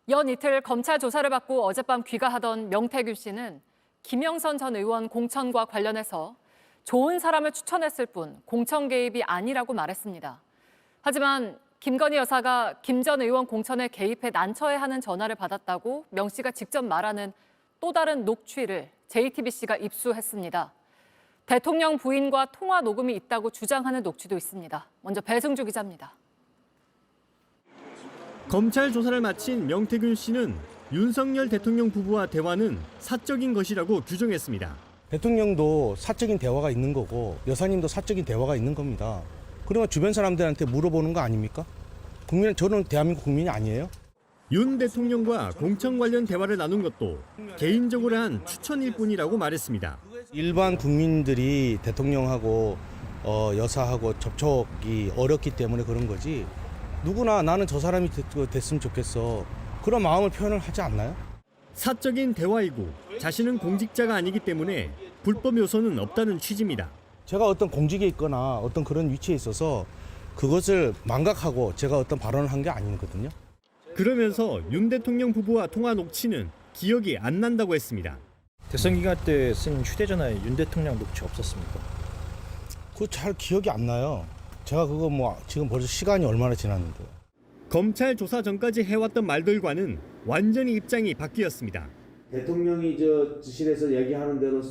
연 이틀 검찰 조사를 받고 어젯밤 귀가하던 명태균 씨는 김영선 전 의원 공천과 관련해서 좋은 사람을 추천했을 뿐 공천 개입이 아니라고 말했습니다. 하지만 김건희 여사가 김 전 의원 공천에 개입해 난처해하는 전화를 받았다고 명 씨가 직접 말하는 또 다른 녹취를 JTBC가 입수했습니다. 대통령 부인과 통화 녹음이 있다고 주장하는 녹취도 있습니다. 먼저 배승주 기자입니다. 검찰 조사를 마친 명태균 씨는 윤석열 대통령 부부와 대화는 사적인 것이라고 규정했습니다. 대통령도 사적인 대화가 있는 거고 여사님도 사적인 대화가 있는 겁니다. 그러면 주변 사람들한테 물어보는 거 아닙니까? 저는 대한민국 국민이 아니에요? 윤 대통령과 공천 관련 대화를 나눈 것도 개인적으로 한 추천일 뿐이라고 말했습니다. 일반 국민들이 대통령하고 여사하고 접촉이 어렵기 때문에 그런 거지 누구나 나는 저 사람이 됐으면 좋겠어. 그런 마음을 표현을 하지 않나요? 사적인 대화이고 자신은 공직자가 아니기 때문에 불법 요소는 없다는 취지입니다. 제가 어떤 공직에 있거나 어떤 그런 위치에 있어서 그것을 망각하고 제가 어떤 발언을 한 게 아니거든요. 그러면서 윤 대통령 부부와 통화 녹취는 기억이 안 난다고 했습니다. 대선 기간 때 쓴 휴대전화에 윤 대통령 녹취 없었습니까? 그거 잘 기억이 안 나요. 제가 그거 지금 벌써 시간이 얼마나 지났는데요. 검찰 조사 전까지 해왔던 말들과는 완전히 입장이 바뀌었습니다. 대통령이 지실에서 얘기하는 대로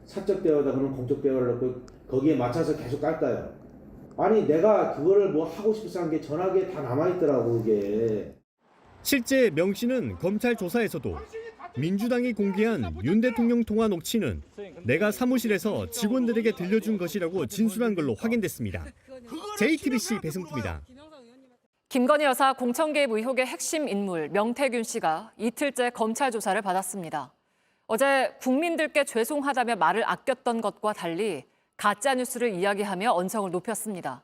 사적 대화다 그러면 공적 대화를 넣고 거기에 맞춰서 계속 깔까요? 아니 내가 그거를 하고 싶어서 한 게 전화기에 다 남아있더라고 그게. 실제 명 씨는 검찰 조사에서도 민주당이 공개한 윤 대통령 통화 녹취는 내가 사무실에서 직원들에게 들려준 것이라고 진술한 걸로 확인됐습니다. JTBC 배승주입니다. 김건희 여사 공천 개입 의혹의 핵심 인물 명태균 씨가 이틀째 검찰 조사를 받았습니다. 어제 국민들께 죄송하다며 말을 아꼈던 것과 달리 가짜 뉴스를 이야기하며 언성을 높였습니다.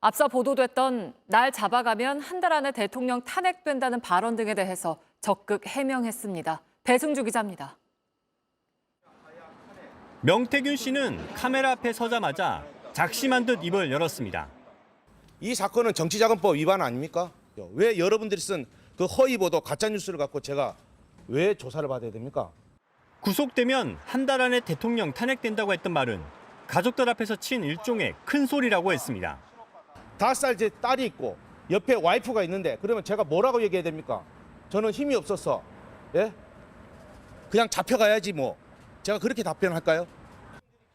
앞서 보도됐던 날 잡아가면 한 달 안에 대통령 탄핵된다는 발언 등에 대해서 적극 해명했습니다. 배승주 기자입니다. 명태균 씨는 카메라 앞에 서자마자 작심한 듯 입을 열었습니다. 이 사건은 정치자금법 위반 아닙니까? 왜 여러분들이 쓴 그 허위 보도 가짜 뉴스를 갖고 제가 왜 조사를 받아야 됩니까? 구속되면 한 달 안에 대통령 탄핵된다고 했던 말은 가족들 앞에서 친 일종의 큰 소리라고 했습니다. 5살 제 딸이 있고 옆에 와이프가 있는데 그러면 제가 뭐라고 얘기해야 됩니까? 저는 힘이 없어서 예? 그냥 잡혀가야지 뭐. 제가 그렇게 답변할까요?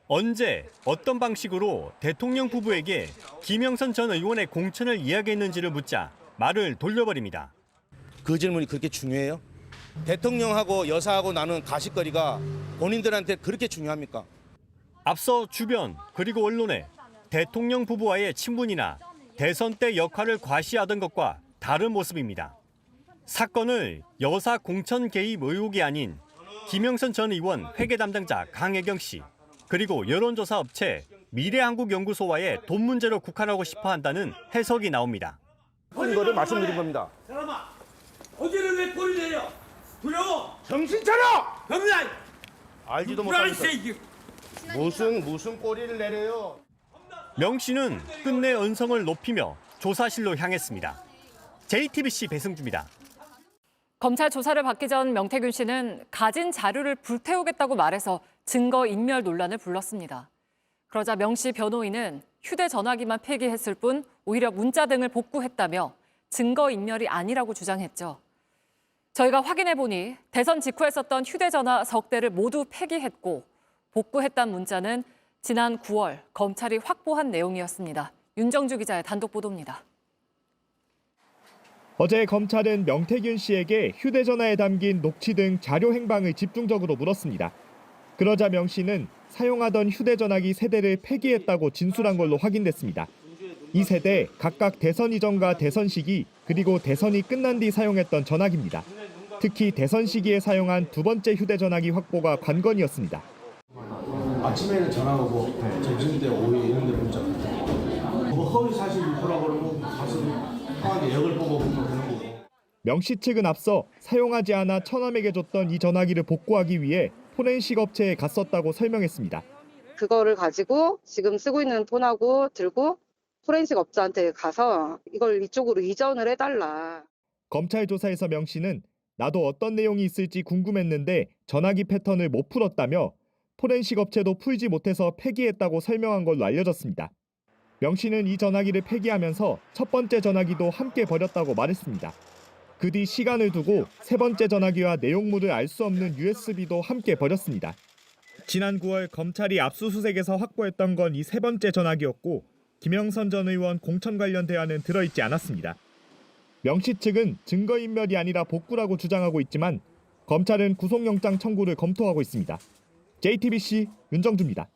언제 어떤 방식으로 대통령 부부에게 김영선 전 의원의 공천을 이야기했는지를 묻자 말을 돌려버립니다. 그 질문이 그렇게 중요해요? 대통령하고 여사하고 나눈 가십거리가 본인들한테 그렇게 중요합니까? 앞서 주변 그리고 언론에 대통령 부부와의 친분이나 대선 때 역할을 과시하던 것과 다른 모습입니다. 사건을 여사 공천 개입 의혹이 아닌 김영선 전 의원 회계 담당자 강혜경 씨 그리고 여론조사 업체 미래한국연구소와의 돈 문제로 국한하고 싶어 한다는 해석이 나옵니다. 이거를 말씀드린 겁니다. 사람아, 어디를 왜 꼬리 내려? 두려워? 정신 차려! 병나! 알지도 못하면서 무슨 꼬리를 내려요? 명 씨는 끝내 언성을 높이며 조사실로 향했습니다. JTBC 배승주입니다. 검찰 조사를 받기 전 명태균 씨는 가진 자료를 불태우겠다고 말해서 증거인멸 논란을 불렀습니다. 그러자 명 씨 변호인은 휴대전화기만 폐기했을 뿐 오히려 문자 등을 복구했다며 증거인멸이 아니라고 주장했죠. 저희가 확인해보니 대선 직후에 썼던 휴대전화 석 대를 모두 폐기했고 복구했다는 문자는 지난 9월 검찰이 확보한 내용이었습니다. 윤정주 기자의 단독 보도입니다. 어제 검찰은 명태균 씨에게 휴대전화에 담긴 녹취 등 자료 행방을 집중적으로 물었습니다. 그러자 명 씨는 사용하던 휴대전화기 3대를 폐기했다고 진술한 걸로 확인됐습니다. 이 3대 각각 대선 이전과 대선 시기 그리고 대선이 끝난 뒤 사용했던 전화기입니다. 특히 대선 시기에 사용한 두 번째 휴대전화기 확보가 관건이었습니다. 아침에는 전화 오고 점심 때 오후 이런 데 문자 허위 사실 유포라고 그러면 가서 편하게 역을 보고 그런 거고. 명 씨 측은 앞서 사용하지 않아 처남에게 줬던 이 전화기를 복구하기 위해 포렌식 업체에 갔었다고 설명했습니다. 그거를 가지고 지금 쓰고 있는 폰하고 들고 포렌식 업자한테 가서 이걸 이쪽으로 이전을 해달라. 검찰 조사에서 명 씨는 나도 어떤 내용이 있을지 궁금했는데 전화기 패턴을 못 풀었다며 포렌식 업체도 풀지 못해서 폐기했다고 설명한 걸로 알려졌습니다. 명 씨는 이 전화기를 폐기하면서 첫 번째 전화기도 함께 버렸다고 말했습니다. 그 뒤 시간을 두고 세 번째 전화기와 내용물을 알 수 없는 USB도 함께 버렸습니다. 지난 9월 검찰이 압수수색에서 확보했던 건 이 세 번째 전화기였고 김영선 전 의원 공천 관련 대화는 들어있지 않았습니다. 명 씨 측은 증거인멸이 아니라 복구라고 주장하고 있지만 검찰은 구속영장 청구를 검토하고 있습니다. JTBC 윤정주입니다.